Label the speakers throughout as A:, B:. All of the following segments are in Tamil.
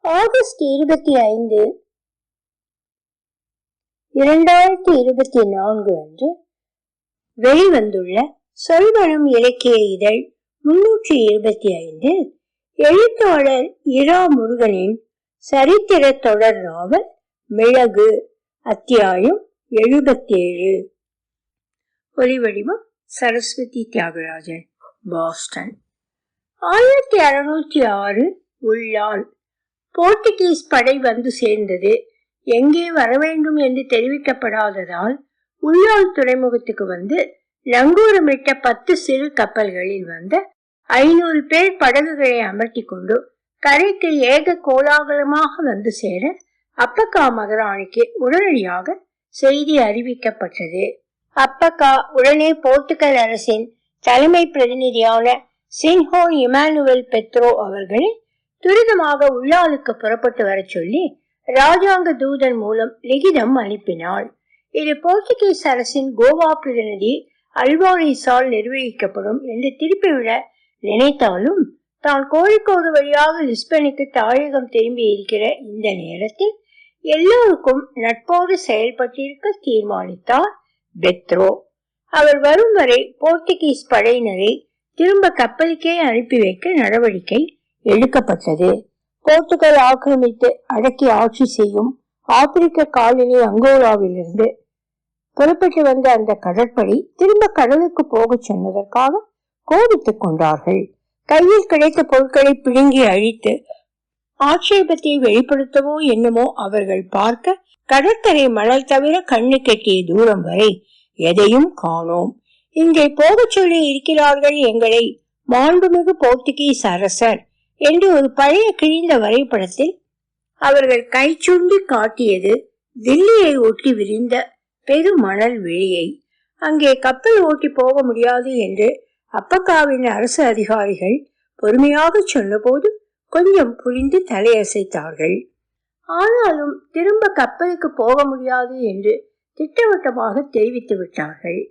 A: ஆகஸ்ட் 25, 2024 அன்று வெளிவந்துள்ள சொல்வனம் இலக்கிய இதழ் 325 எழுத்தாளர் இரா முருகனின் சரித்திர தொடர் நாவல் மிளகு, அத்தியாயம் 77. ஒலிவடிவம் சரஸ்வதி தியாகராஜன், பாஸ்டன். 1606 உள்ளால் போர்த்துகீஸ் படை வந்து சேர்ந்தது. எங்கே வர வேண்டும் என்று தெரிவிக்கப்படாததால் உள்ளால் துறைமுகத்துக்கு வந்து நங்கூரமிட்ட 10 சிறு கப்பல்களில் வந்த 500 பேர் படகுகளை அமர்த்தி கொண்டு கரைக்கு ஏக கோலாகலமாக வந்து சேர அப்பக்கா மகாராணிக்கு உடனடியாக செய்தி அறிவிக்கப்பட்டது. அப்பக்கா உடனே போர்த்துகல் அரசின் தலைமை பிரதிநிதியான சின்ஹோன் இமானுவேல் பெத்ரோ அவர்களை துரிதமாக உள்ளாலுக்கு புறப்பட்டு வர சொல்லி ராஜாங்க தூதன் மூலம் லிகிதம் அனுப்பினாள். இது போர்த்துகீஸ் அரசின் கோவா பிரதிநிதி அல்வாரிஸால் நிர்வகிக்கப்படும் என்று திருப்பிவிட நினைத்தாலும் தான் கோழிக்கோடு வழியாக லிஸ்பனுக்கு தாயகம் திரும்பி இருக்கிற இந்த நேரத்தில் எல்லோருக்கும் நட்போடு செயல்பட்டிருக்க தீர்மானித்தார் பெத்ரோ. அவர் வரும் வரை போர்த்துகீஸ் படையினரை திரும்ப கப்பலுக்கே அனுப்பி வைக்க நடவடிக்கை எடுக்கப்பட்டது. போர்த்துகல் ஆக்கிரமித்து அடக்கி ஆட்சி செய்யும் ஆப்பிரிக்க காலனி அங்கோலாவிலிருந்து புறப்பட்டு வந்த அந்த கடற்படை திரும்ப கடலுக்கு போக சொன்னதற்காக கோபித்துக் கொண்டார்கள். கையில் கிடைத்த பொருட்களை பிடுங்கி அழித்து ஆட்சேபத்தை வெளிப்படுத்தவோ என்னமோ அவர்கள் பார்க்க கடற்கரை மணல் தவிர கண்ணு கெட்டிய தூரம் வரை எதையும் காணோம். இங்கே போக சொல்லி இருக்கிறார்கள் எங்களை மாண்புமிகு போர்த்துகீஸ் அரசர் என்று ஒரு பழைய கிழிந்த வரைபடத்தில் அவர்கள் கை சுண்டி காட்டியது தில்லியை ஒட்டி விரிந்த பெருமணல் வெளியை. அங்கே கப்பல் ஓட்டி போக முடியாது என்று அப்பக்காவின் அரசு அதிகாரிகள் பொறுமையாக சொன்னபோது கொஞ்சம் புரிந்து தலையசைத்தார்கள். ஆனாலும் திரும்ப கப்பலுக்கு போக முடியாது என்று திட்டவட்டமாக தெரிவித்து விட்டார்கள்.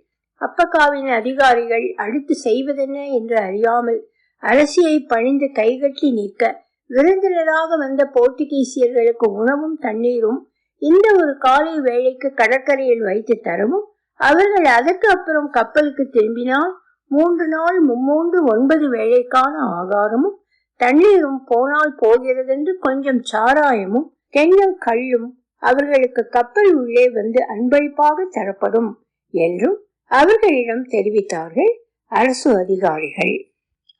A: அப்பக்காவின் அதிகாரிகள் அடுத்து செய்வதென்ன என்று அறியாமல் அரசியை பணிந்து கைகட்டி நிற்க விருந்தினராக வந்த போர்த்துகீசியர்களுக்கு உணவும் தண்ணீரும் இந்த ஒரு காலை வேளைக்கு கடற்கரையில் வைத்து தரவும், அவர்கள் அதற்கு அப்புறம் கப்பலுக்கு திரும்பினால் 3 நாள் 9 வேளைக்கான ஆகாரமும் தண்ணீரும் போனால் போகிறதென்று கொஞ்சம் சாராயமும் தென்னங்கள்ளும் அவர்களுக்கு கப்பல் உள்ளே வந்து அன்பளிப்பாக தரப்படும் என்றும் அவர்களிடம் தெரிவித்தார்கள் அரசு அதிகாரிகள்.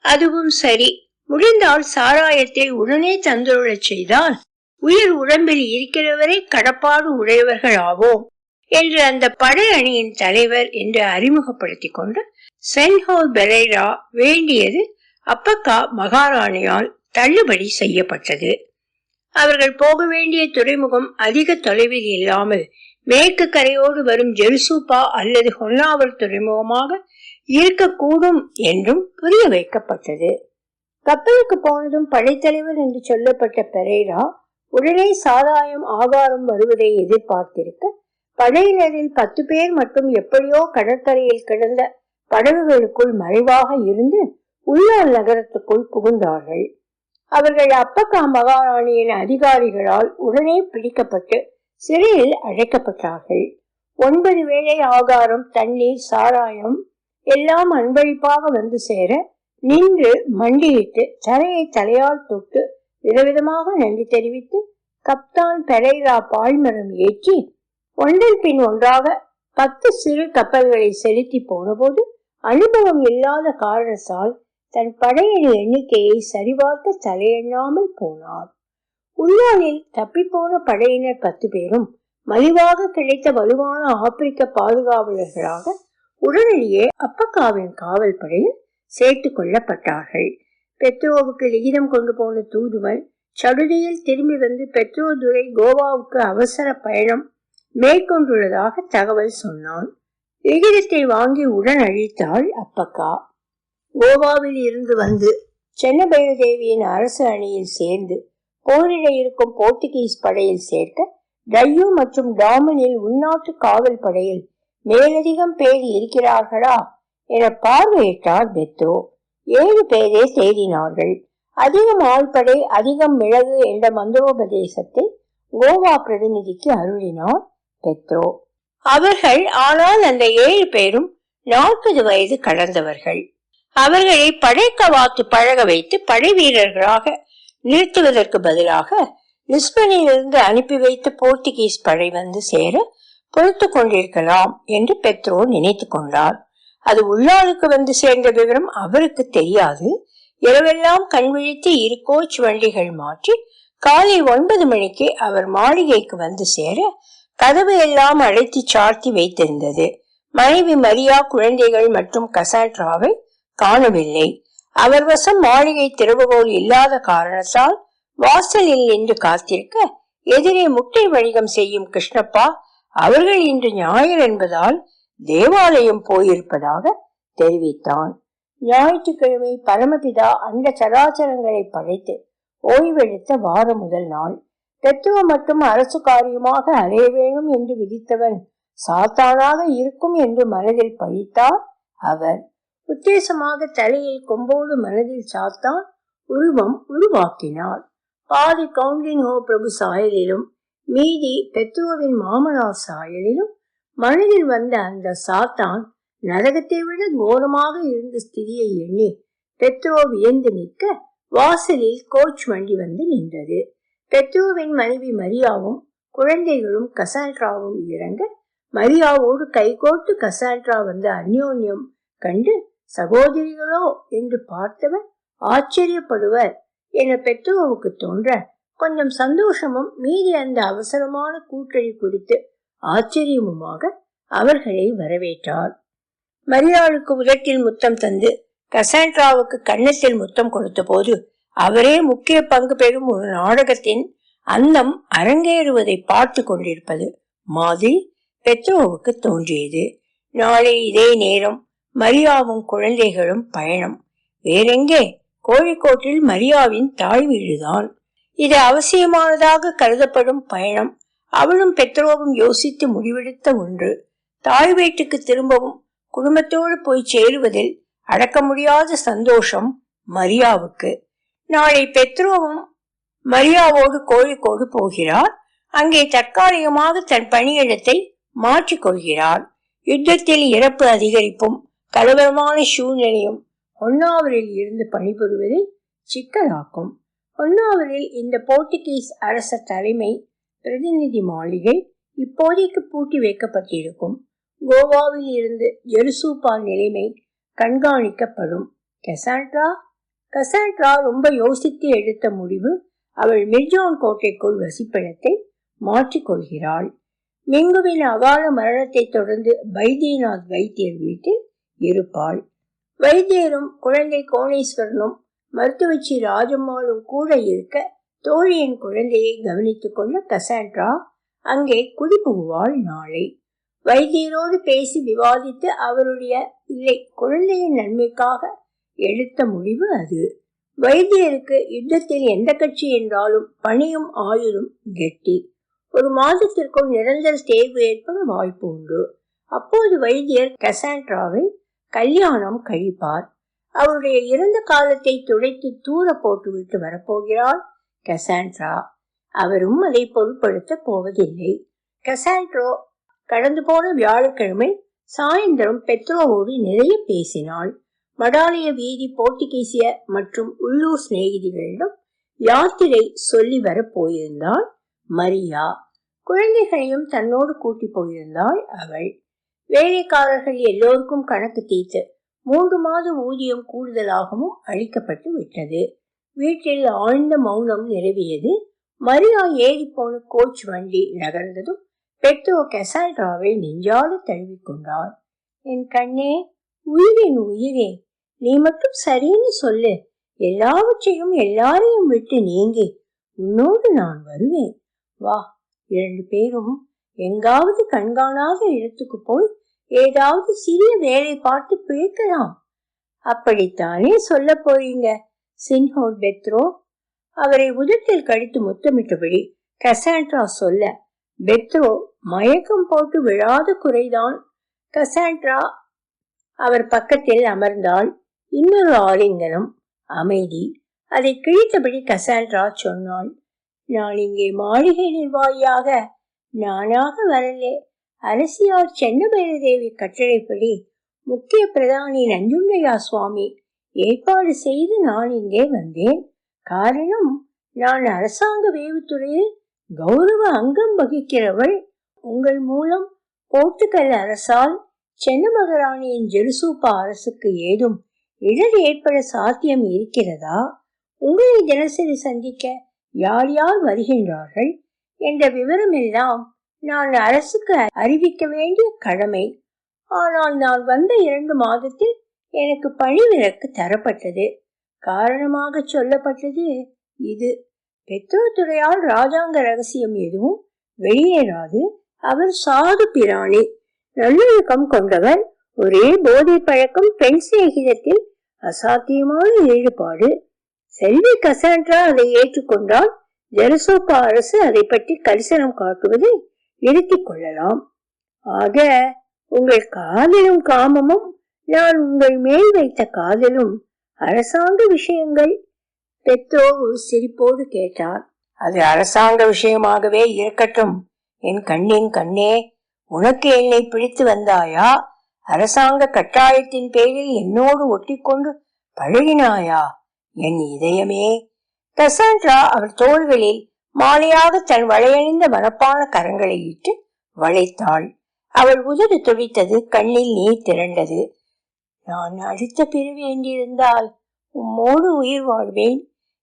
A: அதுவும் சரி, முடிந்தால் சாராயத்தை உடனே தந்துள்ளச் செய்தால் உயிர் உடம்பில் இருக்கிறவரை கடப்பாடு உடையவர்கள் ஆவோம் என்று அந்த படை அணியின் தலைவர் என்று அறிமுகப்படுத்தி கொண்ட சென்ஹோர் பெரேரா வேண்டியது அப்பக்கா மகாராணியால் தள்ளுபடி செய்யப்பட்டது. அவர்கள் போக வேண்டிய துறைமுகம் அதிக தொலைவில் இல்லாமல் மேற்கு கரையோடு வரும் ஜெருசூப்பா அல்லது ஹொன்னாவர் துறைமுகமாக இருக்கக்கூடும் என்றும் புரிய வைக்கப்பட்டது. கப்பலுக்கு போனதும் படைத்தலைவர் என்று சொல்லப்பட்ட பெரேரா உடனே சாராயம் ஆகாரம் வருவதை எதிர்பார்த்திருக்க படையினரில் 10 பேர் மட்டும் எப்படியோ கடற்கரையில் கிடந்த படகுகளுக்குள் மறைவாக இருந்து உள்ளால் நகரத்துக்குள் புகுந்தார்கள். அவர்கள் அப்பக்கா மகாராணியின் அதிகாரிகளால் உடனே பிடிக்கப்பட்டு சிறையில் அடைக்கப்பட்டார்கள். 9 வேளை ஆகாரம், தண்ணீர், சாராயம் எல்லாம் அன்பளிப்பாக வந்து சேர நின்று மண்டியிட்டு தரையை தலையால் தொட்டு விதவிதமாக நன்றி தெரிவித்து கப்தான் பெரேரா பாய்மரம் ஏற்றி ஒன்றன் பின் ஒன்றாக 10 சிறு கப்பல்களை செலுத்தி போன போது அனுபவம் இல்லாத காரணத்தால் தன் படையணி எண்ணிக்கையை சரிபார்க்க தலையெண்ணாமல் போனார். உள்ளாலில் தப்பிப்போன படையினர் 10 பேரும் மலிவாக கிடைத்த வலுவான ஆப்பிரிக்க பாதுகாவலர்களாக உடனடியே அப்பக்காவின் காவல் படையில் சேர்த்துக் கொள்ளப்பட்டார்கள். பெத்ரோவுக்கு லிகிதம் கொண்டு போன தூதுவன் சடுதியில் திரும்பி வந்து பெத்ரோ துரை கோவாவுக்கு அவசர பயணம் மேற்கொண்டுள்ளதாக தகவல் சொன்னான். லிகிதத்தை வாங்கி உடன் அழித்தாள் அப்பக்கா. கோவாவில் இருந்து வந்து சென்னபைரதேவியின் அரசு அணியில் சேர்ந்து போரிட இருக்கும் போர்த்துகீஸ் படையில் சேர்க்க டையூ மற்றும் டாமனில் உள்நாட்டு காவல் படையில் மேலதிகம் பேர் இருக்கிறார்களா என பார்வையிட்டார் பெத்ரோ. 7 பேரே தேடினார்கள். அதிகம் ஆழ்படை, அதிகம் மிளகு என்ற மந்திரோபதேசத்தை கோவா பிரதிநிதிக்கு அருளினார் பெத்ரோ. அவர்கள் ஆனால் அந்த 7 பேரும் 40 வயது கடந்தவர்கள். அவர்களை படைக்கவாத்து பழக வைத்து படை வீரர்களாக நிறுத்துவதற்கு பதிலாக லிஸ்பனிலிருந்து அனுப்பி வைத்த போர்த்துகீஸ் படை வந்து சேர பொறுத்து கொண்டிருக்கலாம் என்று பெத்ரோ நினைத்து கொண்டார். அது உள்ளாளுக்கு வந்து சேர்ந்த விவரம் அவருக்கு தெரியாது. இரவெல்லாம் கண்விழித்து 2 கோச் வண்டிகள் மாற்றி காலை 9 மணிக்கு அவர் மாளிகைக்கு வந்து சேர கதவு எல்லாம் அழைத்து சார்த்தி வைத்திருந்தது. மனைவி மரியா, குழந்தைகள் மற்றும் கசாண்ட்ராவை காணவில்லை. அவர் வசம் மாளிகை திறவுகோல் இல்லாத காரணத்தால் வாசலில் நின்று காத்திருக்க எதிரே முட்டை வணிகம் செய்யும் கிருஷ்ணப்பா அவர்கள் இன்று ஞாயிறு என்பதால் தேவாலயம் போயிருப்பதாக தெரிவித்தான். ஞாயிற்றுக்கிழமை பரமபிதா அண்ட சராச்சரங்களை படைத்து ஓய்வெடுத்த வார முதல் நாள். பெத்ரோ மட்டும் அரசு காரியமாக அலைய வேணும் என்று விதித்தவன் சாத்தானாக இருக்கும் என்று மனதில் பழித்தார் அவர். உத்தேசமாக தலையில் கொம்போடு மனதில் சாத்தான் உருவம் உருவாக்கினார். பாதி கவுண்டின் ஹோ பிரபு சாயலிலும் மீதி பெத்ரோவின் மாமனார் சாயலிலும் மனதில் வந்த அந்த சாத்தான் நரகத்தை விட கோரமாக இருந்த ஸ்திதியை எண்ணி பெத்ரோ வியந்து நிற்க வாசலில் கோச் வண்டி வந்து நின்றது. பெத்ரோவின் மனைவி மரியாவும் குழந்தைகளும் கசாண்ட்ராவும் இறங்க மரியாவோடு கைகோட்டு கசாண்ட்ரா வந்து அந்யோன்யம் கண்டு சகோதரிகளோ என்று பார்த்தவர் ஆச்சரியப்படுவர் என பெத்ரோவுக்கு தோன்ற கொஞ்சம் சந்தோஷமும் மீதி அந்த அவசரமான கூட்டணி குறித்து ஆச்சரியமுமாக அவர்களை வரவேற்றார். மரியாளுக்கு உதட்டில் முத்தம் தந்து கசாண்ட்ராவுக்கு கன்னத்தில் முத்தம் கொடுத்த போது அவரே முக்கிய பங்கு பெறும் ஒரு நாடகத்தின் அந்தம் அரங்கேறுவதை பார்த்து கொண்டிருப்பது மாதிரி பெத்ரோவுக்கு தோன்றியது. நாளை இதே நேரம் மரியாவும் குழந்தைகளும் பயணம். வேறெங்கே? கோழிக்கோட்டில் மரியாவின் தாய் வீடுதான். இது அவசியமானதாக கருதப்படும் பயணம். அவளும் பெத்ரோவும் யோசித்து முடிவெடுத்த ஒன்று. தாய் வீட்டுக்கு திரும்பவும் குடும்பத்தோடு போய் சேருவதில் அடக்க முடியாத சந்தோஷம் மரியாவுக்கு. நாளை பெத்ரோவும் மரியாவோடு கோழிக்கோடு போகிறார். அங்கே தற்காலிகமாக தன் பணியிடத்தை மாற்றிக்கொள்கிறார். யுத்தத்தில் இறப்பு அதிகரிப்பும் கலவரமான சூழ்நிலையும் ஹொன்னாவரில் இருந்து பணிபுரிவதை சிக்கலாக்கும். ஹொன்னாவரில் இந்த போர்த்துகீஸ் அரச தலைமை பிரதிநிதி மாளிகை இப்போதைக்கு பூட்டி வைக்கப்பட்டிருக்கும். கோவாவில் இருந்து ஜெருசூப்பா நிலைமை கண்காணிக்கப்படும். கசாண்ட்ரா ரொம்ப யோசித்து எடுத்த முடிவு. அவள் மிர்ஜான் கோட்டைக்குள் வசிப்பிடத்தை மாற்றிக்கொள்கிறாள். மிங்குவின் அகால மரணத்தை தொடர்ந்து பைத்தியநாத் வைத்தியர் வீட்டில் இருப்பாள். வைத்தியரும் குழந்தை கோணேஸ்வரனும் மருத்துவச்சி ராஜம்மாளும் கூட இருக்க தோழியின் குழந்தையை கவனித்துக் கொள்ள கசாண்ட்ரா அங்கே குடிபுகுவாள். நாளை வைத்தியரோடு பேசி விவாதித்து அவருடைய இல்லை குழந்தையின் நன்மைக்காக எடுத்த முடிவு அது. வைத்தியருக்கு யுத்தத்தில் எந்த கட்சி என்றாலும் பணியும் ஆயுளும் கெட்டி. 1 மாதத்திற்குள் நிரந்தர தேர்வு ஏற்பட வாய்ப்பு உண்டு. அப்போது வைத்தியர் கசாண்ட்ராவை கல்யாணம் கழிப்பார். அவருடைய இறந்த காலத்தை துடைத்து தூர போட்டுவிட்டு வரப்போகிறாள் கசாண்ட்ரா. அவரும் அதை பொருட்படுத்த போவதில்லை. கசாண்ட்ரோ கடந்து போன வியாழக்கிழமை சாயந்தரம் பெத்ரோவோடு நிறைய பேசினாள். மடாலய வீதி போர்த்துகீசிய மற்றும் உள்ளூர் சிநேகிதிகளிடம் யாத்திரை சொல்லி வர போயிருந்தாள் மரியா. குழந்தைகளையும் தன்னோடு கூட்டி போயிருந்தாள் அவள். வேலைக்காரர்கள் எல்லோருக்கும் கணக்கு தீர்த்து 3 மாத ஊதியம் கூடுதலாகவும் அளிக்கப்பட்டு விட்டது. வீட்டில் ஆழ்ந்த மௌனம் நிலவியது. மரியா ஏறி போன கோச் வண்டி நகர்ந்ததும் பெட்ரோ கசாண்ட்ராவை நெஞ்சால தழுவிக்கொண்டார். என் கண்ணே, உயிரின் உயிரே, நீ மட்டும் சரின்னு சொல்லு. எல்லாவற்றையும் எல்லாரையும் விட்டு நீங்கி உன்னோடு நான் வருவேன். வா, 2 பேரும் எங்காவது கண்காணாத இடத்துக்கு போய் ஏதாவது சிறிய வேலை பார்த்து பிழைக்கலாம். அப்படித்தானே சொல்ல போறீங்க சின்ஹோர் பெத்ரோ? அவரை உதட்டில் கடித்து முத்தமிட்டபடி கசாண்ட்ரா சொல்ல பெத்ரோ மயக்கம் போட்டு விழாத குறைதான். கசாண்ட்ரா அவர் பக்கத்தில் அமர்ந்தாள். இன்னொரு ஆலிங்கனம், அமைதி. அதை கிழித்தபடி கசாண்ட்ரா சொன்னாள். நான் இங்கே மாளிகை நிர்வாகியாக நானாக வரலே. அரசியார் சென்னபைரதேவி கட்டளைப்படி முக்கிய பிரதானி நஞ்சுண்டையா சுவாமி ஏற்பாடு செய்து நான் இங்கே வந்தேன். காரணம், நான் அரசாங்க வேவுத்துறையில் கௌரவ அங்கம் வகிக்கிறவள். உங்கள் மூலம் போர்த்துகல் அரசால் சென்ன மகாராணியின் ஜெருசூப்பா அரசுக்கு ஏதும் இடர் ஏற்பட சாத்தியம் இருக்கிறதா? உங்களை தினசரி சந்திக்க யார் யார் வருகின்றார்கள் என்ற விவரம் எல்லாம் நான் அரசுக்கு அறிவிக்க வேண்டிய கடமை. ஆனால் நான் வந்த 2 மாதத்தில் எனக்கு பணி விலக்கு தரப்பட்டது. காரணமாக சொல்லப்பட்டது இது. பெத்ரோத்துறையால் ராஜாங்க ரகசியம் எதுவும் வெளியேறாது. அவர் சாது பிராணி, நல்லொழுக்கம் கொண்டவர். ஒரே போதை பழக்கம், பெண் சிநேகிதத்தில் அசாத்தியமான ஈடுபாடு. செல்வி கசாண்ட்ரா அதை ஏற்றுக்கொண்டால் ஜெருசூப்பா அரசு அதை பற்றி கரிசனம் காட்டுவதை நிறுத்திக் கொள்ளலாம். ஆக உங்கள் காதலும் காமமும், நான் உங்கள் மேல் வைத்த காதலும் அரசாங்க விஷயங்கள். பெத்ரோ ஒரு சிரிப்போடு கேட்டார். அது அரசாங்க விஷயமாகவே இருக்கட்டும். என் கண்ணின் கண்ணே, உனக்கு என்னை பிடித்து வந்தாயா? அரசாங்க கட்டாயத்தின் பேரில் என்னோடு ஒட்டிக்கொண்டு பழகினாயா? என் இதயமே. கசாண்ட்ரா அவள் தோள்களில் மாலையாக தன் வளையணிந்த மனப்பான கரங்களை இட்டு வளைத்தாள். அவள் உதடு துடித்தது, கண்ணில் நீர் திரண்டது. நான் அடுத்த பிறவி என்றிருந்தால் உம்மோடு உயிர் வாழ்வேன்.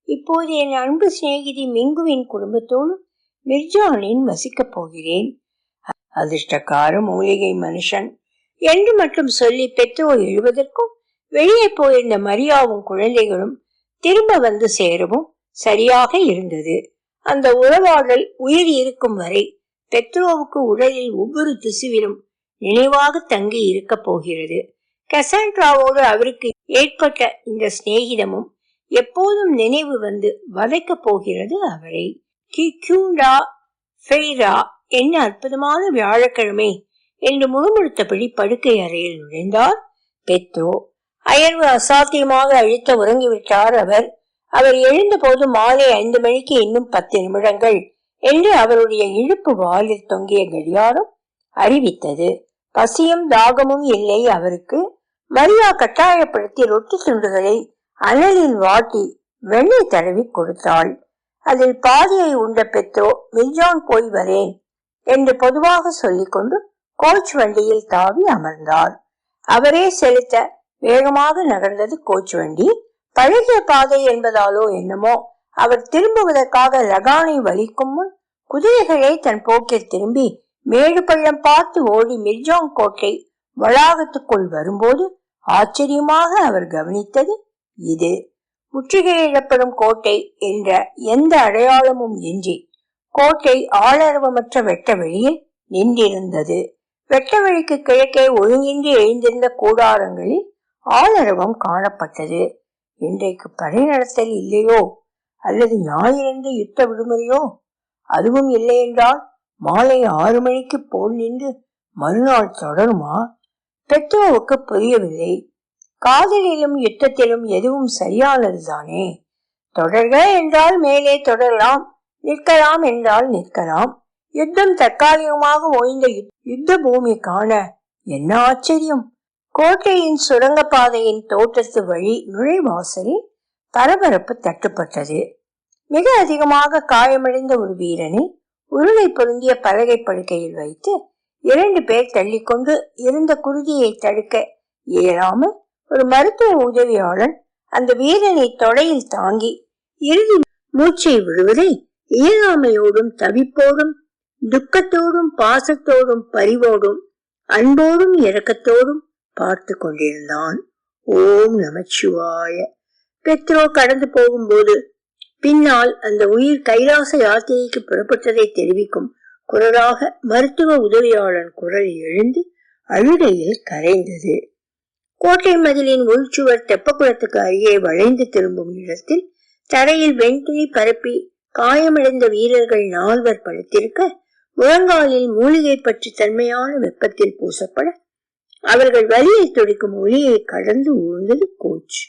A: இப்போது என் அன்பு சிநேகிதி மிங்குவின் குடும்பத்தோடு மிர்ஜானின் வசிக்கப் போகிறேன். அதிர்ஷ்டக்கார மூலிகை மனுஷன் என்று மட்டும் சொல்லி பெத்ரோ எழுவதற்கும் வெளியே போயிருந்த மரியாவும் குழந்தைகளும் திரும்ப வந்து சேரவும் சரியாக இருந்தது. அந்த உறவாடல் உயிர் இருக்கும் வரை பெத்ரோவுக்கு உடலில் ஒவ்வொரு திசுவிலும் நினைவாக தங்கி இருக்க போகிறது. கசாண்ட்ராவோடு அவருக்கு ஏற்பட்ட இந்த சிநேகிதமும் எப்போதும் நினைவு வந்து வதைக்க போகிறது அவரை. கிக்யூண்டா ஃபெய்ரா, என்ன அற்புதமான வியாழக்கிழமை என்று முழுமுழுத்தபடி படுக்கை அறையில் நுழைந்தார் பெத்ரோ. அயர்வு அசாத்தியமாக அழித்த உறங்கிவிட்டார் அவர். அவர் எழுந்த போது மாலை 5 மணிக்கு இன்னும் 10 நிமிடங்கள் என்று அவருடைய இழுப்பு வாலில் தொங்கிய கடியாரம் அறிவித்தது. பசியும் தாகமும் இல்லை அவருக்கு. மரியா கட்டாயப்படுத்தி ரொட்டி துண்டுகளை அனலில் வாட்டி வெண்ணெய் தடவி கொடுத்தாள். அதில் பாதியை உண்ட பெத்ரோ மிர்ஜான் போய் வரேன் என்று பொதுவாக சொல்லிக்கொண்டு கோச் வண்டியில் தாவி அமர்ந்தார். அவரே செலுத்த வேகமாக நகர்ந்தது கோச் வண்டி. பழகிய பாதை என்பதாலோ என்னமோ அவர் திரும்புவதற்காக லகானை வலிக்கும் முன் குதிரைகளை தன் போக்கில் திரும்பி மேடு பள்ளம் பார்த்து ஓடி மிர்ஜான் கோட்டை வளாகத்துக்குள் வரும்போது ஆச்சரியமாக அவர் கவனித்தது இது. முற்றுகையிடப்படும் கோட்டை என்ற எந்த அடையாளமும் இன்றி கோட்டை ஆளரவமற்ற வெட்ட வெளியில் நின்றிருந்தது. வெட்ட வெளிக்கு கிழக்கே ஒழுங்கின்றி எழுந்திருந்த கூடாரங்களில் ஆளரவம் காணப்பட்டது. இன்றைக்கு படை நடத்தல் இல்லையோ, அல்லது ஞாயிறன்று யுத்த விடுமுறையோ? அதுவும் இல்லை என்றால் மாலை 6 மணிக்கு போல் நின்று மறுநாள் தொடருமா? பெத்ரோவுக்கு புரியவில்லை. காதலிலும் யுத்தத்திலும் எதுவும் சரியானதுதானே. தொடர்க என்றால் மேலே தொடரலாம், நிற்கலாம் என்றால் நிற்கலாம். யுத்தம் தற்காலிகமாக ஓய்ந்த யுத்த பூமி காண என்ன ஆச்சரியம். கோட்டையின் சுரங்க பாதையின் தோட்டத்து வழி நுழைவாசலில் பரபரப்பு தட்டுப்பட்டது. மிக அதிகமாக காயமடைந்த ஒரு வீரனை உருளை பொருந்திய பலகை படுக்கையில் வைத்து 2 பேர் தள்ளிக்கொண்டு இருந்த குருதியை தடுக்க இயலாமல் ஒரு மருத்துவ உதவியாளர் அந்த வீரனை தொடையில் தாங்கி இறுதி மூச்சை விடுவதை இயலாமையோடும் தவிப்போடும் துக்கத்தோடும் பாசத்தோடும் பரிவோடும் அன்போடும் இரக்கத்தோடும் பார்த்து கொண்டிருந்தான். ஓம் நமச்சிவாய. பெத்ரோ கடந்து போகும்போது பின்னால் அந்த உயிர் கைலாச யாத்திரைக்கு புறப்பட்டதை தெரிவிக்கும் குரலாக மருத்துவ உதவியாளன் குரல் எழுந்து அழுகையில் கரைந்தது. கோட்டை மதிலின் உள்சுவர் தெப்பக்குளத்துக்கு அருகே வளைந்து திரும்பும் இடத்தில் தரையில் வெண்துணி பரப்பி காயமடைந்த வீரர்கள் 4 படுத்திருக்க, முழங்காலில் மூலிகை பற்றி தன்மையான வெப்பத்தில் பூசப்பட அவர்கள் வலியை துடிக்கும் ஒளியை கடந்து ஊர்ந்தது கோச்.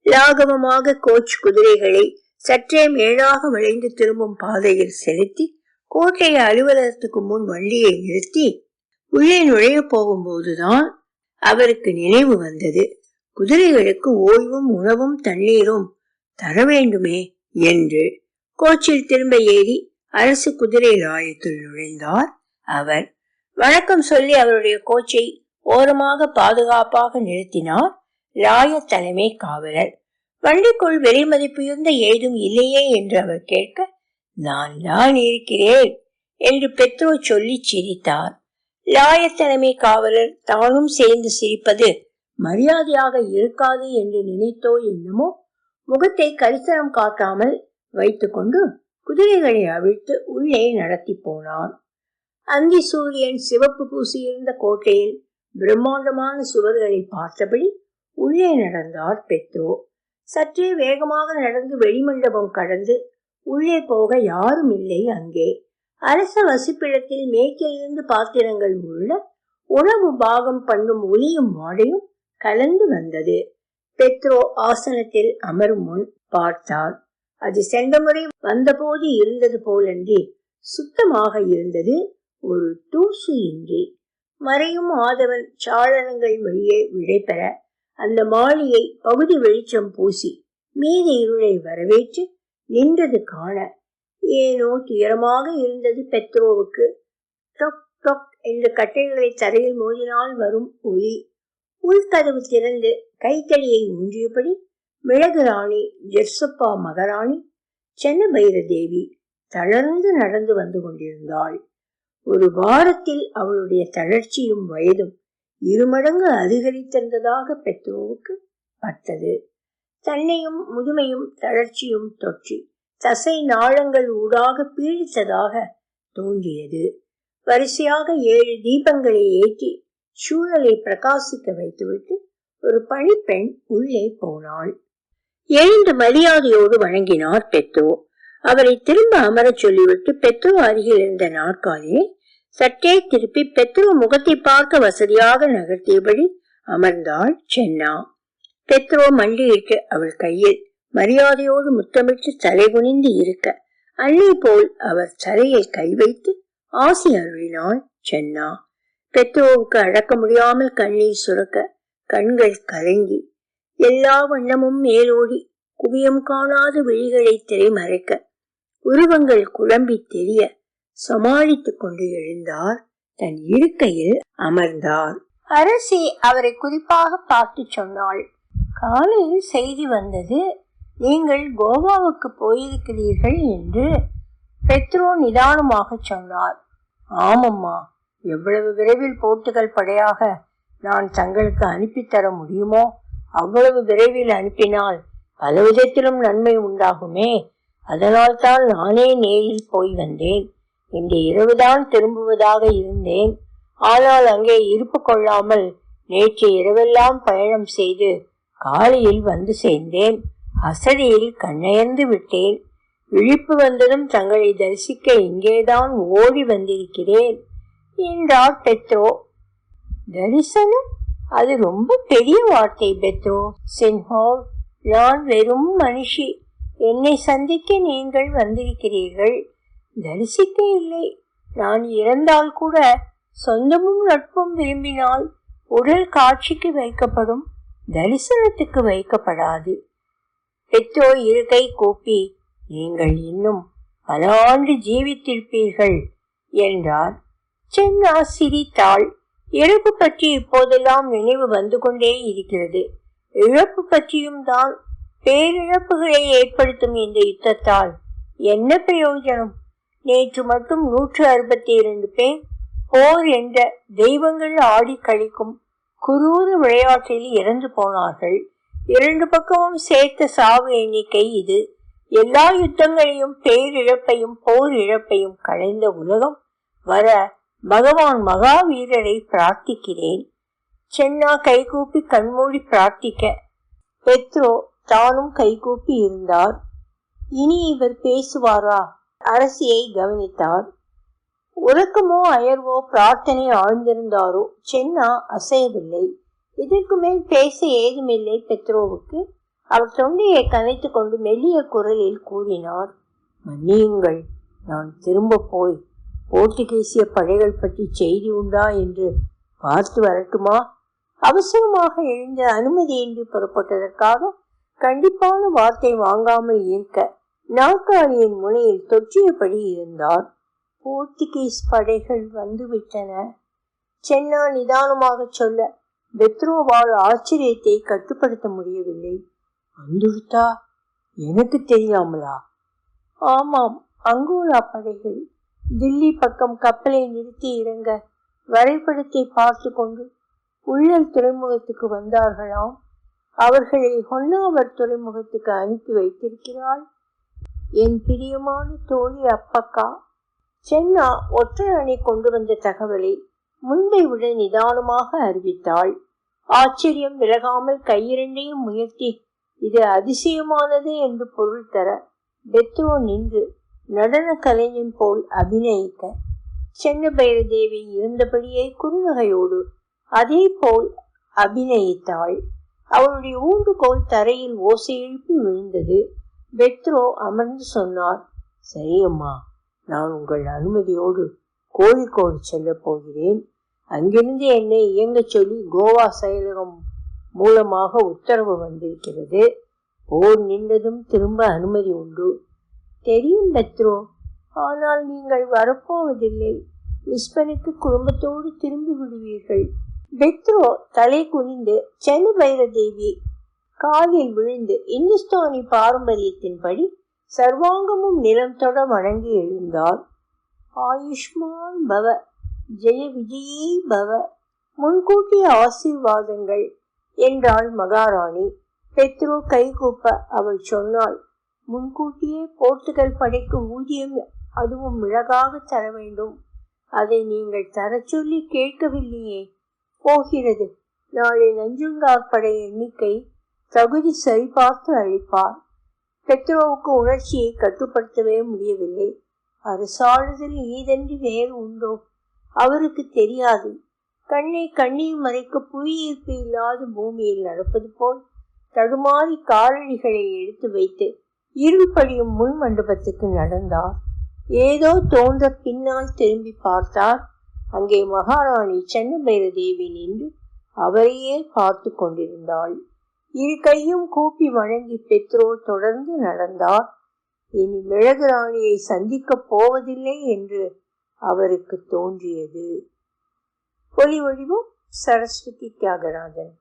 A: லாகவமாக கோச் குதிரைகளை சற்றே மேலாக வளைந்து திரும்பும் பாதையில் செலுத்தி கோட்டை அலுவலகத்துக்கு முன் வண்டியை நிறுத்தி உள்ளே நுழைய போகும்போதுதான் அவருக்கு நினைவு வந்தது. குதிரைகளுக்கு ஓய்வும் உணவும் தண்ணீரும் தர வேண்டுமே என்று. கோச்சில் திரும்ப ஏறி அரசு குதிரை லாயத்தில் நுழைந்தார் அவர். வணக்கம் சொல்லி அவருடைய கோச்சை ஓரமாக பாதுகாப்பாக நிறுத்தினார் லாய தலைமை காவலர். வண்டிக்குள் விலை மதிப்புயர்ந்த ஏதும் இல்லையே என்று அவர் கேட்க, நான் தான் இருக்கிறேன் என்று பெத்ரோ சொல்லி சிரித்தார். லாய தலைமை காவலர் தானும் சேர்ந்து சிரிப்பது மரியாதையாக இருக்காது என்று நினைத்தோ என்னமோ முகத்தை கரிசனம் காட்டாமல் வைத்துக் கொண்டு குதிரைகளை அவிழ்த்து உள்ளே நடத்தி போனார். அந்தி சூரியன் சிவப்பு பூசியிருந்த கோட்டையில் பிரம்மாண்டமான சுவர்களை பார்த்தபடி உள்ளே நடந்தார் பெத்ரோ. சற்றே வேகமாக நடந்து வெளிமண்டபம் கடந்து உள்ளே போக யாரும் இல்லை. அங்கே அரச வசிப்பிடத்தில் மேற்கிலிருந்து பாத்திரங்கள் உள்ள உணவு பாகம் பண்ணும் ஒலியும் வாடையும் கலந்து வந்தது. பெத்ரோ ஆசனத்தில் அமரும் முன் பார்த்தார். அது சென்ற முறை வந்தபோது இருந்தது போலன்றி சுத்தமாக இருந்தது. ஒரு தூசு இன்றி. மறையும் ஆதவன் சாளரங்கள் வழியே விடைபெற அந்த மாளிகை பகுதி வெளிச்சம் பூசி மீதி இருளை வரவேற்று நின்றது காண ஏனோ துயரமாக இருந்தது பெத்ரோவுக்கு. டொக் டொக் என்று கட்டைகளை தரையில் மோதினால் வரும் ஒலி. உள்கதவு திறந்து கைத்தடியை ஊன்றியபடி மிளகு ராணி ஜெர்சப்பா மகாராணி சென்னபைர தேவி தளர்ந்து நடந்து வந்து கொண்டிருந்தாள். ஒரு வாரத்தில் அவளுடைய தளர்ச்சியும் வயதும் இருமடங்கு அதிகரித்திருந்ததாக பெத்ரோவுக்கு பட்டது. தன்னையும் முதுமையும் தளர்ச்சியும் தொற்றி தசை நாளங்கள் ஊடாக பீடித்ததாக தோன்றியது. வரிசையாக 7 தீபங்களை ஏற்றி சூழலை பிரகாசிக்க வைத்துவிட்டு ஒரு பணிப்பெண் உள்ளே போனாள். எழுந்து மரியாதையோடு வணங்கினார் பெத்ரோ. அவரை திரும்ப அமரச் சொல்லிவிட்டு பெத்ரோ அருகில் இருந்த நாற்காலியை சற்றே திருப்பி பெத்ரோ முகத்தை பார்க்க வசதியாக நகர்த்தியபடி அமர்ந்தாள் சென்னா. பெத்ரோ மண்டியிட்டு அவள் கையில் மரியாதையோடு முத்தமிட்டு தலை குனிந்து இருக்க அன்னை போல் அவர் தலையில் கை வைத்து ஆசி அருளினாள் சென்னா. பெத்ரோவுக்கு அடக்க முடியாமல் கண்ணீர் சுரக்க கண்கள் கலங்கி எல்லா வண்ணமும் மேலோடி குவியம் காணாத விழிகளை திரைமறைக்க உருவங்கள் குழம்பி தெரிய சமாளித்துக் கொண்டு எழுந்தார். தன் இருக்கையில் அமர்ந்தார். அரசி அவரை குறிப்பாக பார்த்து சொன்னாள். காலையில் செய்தி வந்தது, நீங்கள் கோவாவுக்கு போயிருக்கிறீர்கள் என்று. பெத்ரோ நிதானமாக சொன்னார். ஆமம்மா, எவ்வளவு விரைவில் போர்த்துகல் படையாக நான் தங்களுக்கு அனுப்பித்தர முடியுமோ அவ்வளவு விரைவில் அனுப்பினால் பல விதத்திலும் நன்மை உண்டாகுமே. அதனால் தான் நானே நேரில் போய் வந்தேன். இன்று இரவுதான் திரும்புவதாக இருந்தேன். ஆனால் அங்கே இருப்பு கொள்ளாமல் நேற்று இரவெல்லாம் பயணம் செய்து காலையில் வந்து சேர்ந்தேன். அசதியில் கண்ணயர்ந்து விட்டேன். விழிப்பு வந்ததும் தங்களை தரிசிக்க இங்கேதான் ஓடி வந்திருக்கிறேன் என்றார் பெத்ரோ. தரிசனம்? அது ரொம்ப பெரிய வார்த்தை பெத்ரோ. சின்ஹோவ், நான் வெறும் மனுஷி. என்னை சந்திக்க நீங்கள் வந்திருக்கிறீர்கள், தரிசிக்க இல்லை. நான் இறந்தால் கூட சொந்தமும் நட்பும் விரும்பினால் உடல் காட்சிக்கு வைக்கப்படும், தரிசனத்துக்கு வைக்கப்படாது. பெத்ரோ இருக்கை கூப்பி, நீங்கள் இன்னும் பல ஆண்டு ஜீவித்திருப்பீர்கள் என்றார். சென்னா சிரித்தாள். இறப்பு பற்றி இப்போதெல்லாம் நினைவு வந்து கொண்டே இருக்கிறது. இழப்பு பற்றியும் தான். பேரிழப்புகளை ஏற்படுத்தும் இந்த யுத்தத்தால் என்ன பிரயோஜனம்? நேற்று மட்டும் 162 பேர் போர் என்ற தெய்வங்கள் ஆடி கழிக்கும் குரூர விளையாட்டில் இறந்து போனார்கள். 2 பக்கமும் சேர்த்த சாவு எண்ணிக்கை இது. எல்லா யுத்தங்களையும் பேரிழப்பையும் போர் இழப்பையும் களைந்த உலகம் வர பகவான் மகாவீரரை பிரார்த்திக்கிறேன். சென்னா கைகூப்பி கண்மூடி பிரார்த்திக்க பெத்ரோ தானும் கைகூப்பி இருந்தார். இனி இவர் பேசுவாரா? அரசியை கவனித்தார். உறக்கமோ அயர்வோ பிரார்த்தனை ஆழ்ந்திருந்தாரோ சென்னா அசையவில்லை. இதற்கு மேல் பேச ஏதுமில்லை பெத்ரோவுக்கு. அவர் தொண்டையை கனைத்துக் கொண்டு மெல்லிய குரலில் கூறினார், மன்னியுங்கள், நான் திரும்ப போய் போர்த்துகீசிய படைகள் பற்றி செய்தி உண்டா என்று பார்த்து வரட்டுமா? அவசரமாக எழுந்த அனுமதியின்றி புறப்பட்டதற்காக கண்டிப்பான வார்த்தை வாங்காமல் இருக்க நாற்காலியின் முனையில் தொற்றியபடி இருந்தார். போர்த்துகீஸ் படைகள் வந்துவிட்டன, சென்னா நிதானமாக சொல்ல பெத்ரோவால் ஆச்சரியத்தை கட்டுப்படுத்த முடியவில்லை. வந்துவிட்டா? எனக்கு தெரியாமலா? ஆமாம், அங்கோலா படைகள் தில்லி பக்கம் கப்பலை நிறுத்தி இறங்க வரைபடத்தை பார்த்து கொண்டு உள்ளல் துறைமுகத்துக்கு வந்தார்களாம். அவர்களை ஹொன்னாவர் துறைமுகத்துக்கு அனுப்பி வைத்திருக்கிறாள் என் பிரியமான தோழி அப்பக்கா. சென்னா ஒற்றை அணி கொண்டு வந்த தகவலை முன்பை விட நிதானமாக அறிவித்தாள். ஆச்சரியம் விலகாமல் கையிரண்டையும் உயர்த்தி இது அதிசயமானது என்று பொருள் தர பெத்ரோ நின்று நடன கலைஞன் போல் அபிநயிக்க சென்னபைர தேவி இருந்தபடியே குறுநகையோடு அதே போல் அபிநயித்தாள். அவளுடைய ஊண்டுகோல் தரையில் ஓசை எழுப்பி விழுந்தது. பெத்ரோ அமர்ந்து சொன்னார், சரியம்மா, நான் உங்கள் அனுமதியோடு கோழிக்கோடு செல்ல போகிறேன். அங்கிருந்து என்னை இயங்க சொல்லி கோவா செயலகம் மூலமாக உத்தரவு வந்திருக்கிறது. போர் நின்றதும் திரும்ப அனுமதி உண்டு. தெரியும் பெத்ரோ, ஆனால் நீங்கள் வரப்போவதில்லை. லிஸ்பனுக்கு குடும்பத்தோடு திரும்பி விடுவீர்கள். பெத்ரோ தலை குனிந்து சென்னபைர தேவி காலில் விழுந்து இந்துஸ்தானி பாரம்பரியத்தின்படி சர்வாங்கமும் நிலம் தொட வணங்கி எழுந்தார். ஆயுஷ்மான் பவ, ஜெய விஜயீ பவ, முன்கூட்டிய ஆசீர்வாதங்கள் என்றாள் மகாராணி. பெத்ரோ கைகூப்ப அவள் சொன்னாள், முன்கூட்டியே போர்த்துகல் படைக்கு ஊதியம் அதுவும் மிளகாக தர வேண்டும். அதை நீங்கள் தர சொல்லி கேட்கவில்லையே. போகிறது. நாளை நஞ்சுண்டார் படை எண்ணிக்கை தகுதி சரிபார்த்து அளிப்பார். பெத்ரோவுக்கு உணர்ச்சியை கட்டுப்படுத்தவே முடியவில்லை. அரசாளுதல் ஈதன்றி வேறு உண்டோ? அவருக்கு தெரியாது. கண்ணை கண்ணீர் மறைக்க புவியீர்ப்பு இல்லாத பூமியில் நடப்பது போல் தடுமாறி காலடிகளை எடுத்து வைத்து இருள்படியும் முன் மண்டபத்துக்கு நடந்தார். ஏதோ தோன்ற பின்னால் திரும்பி பார்த்தார். அங்கே மகாராணி சென்னபைர தேவி நின்று அவரையே பார்த்து கொண்டிருந்தாள். இரு கையும் கூப்பி வணங்கி பெத்ரோ தொடர்ந்து நடந்தார். இனி மிளகு ராணியை சந்திக்கப் போவதில்லை என்று அவருக்கு தோன்றியது. ஒலி வடிவம் சரஸ்வதி தியாகராஜன்.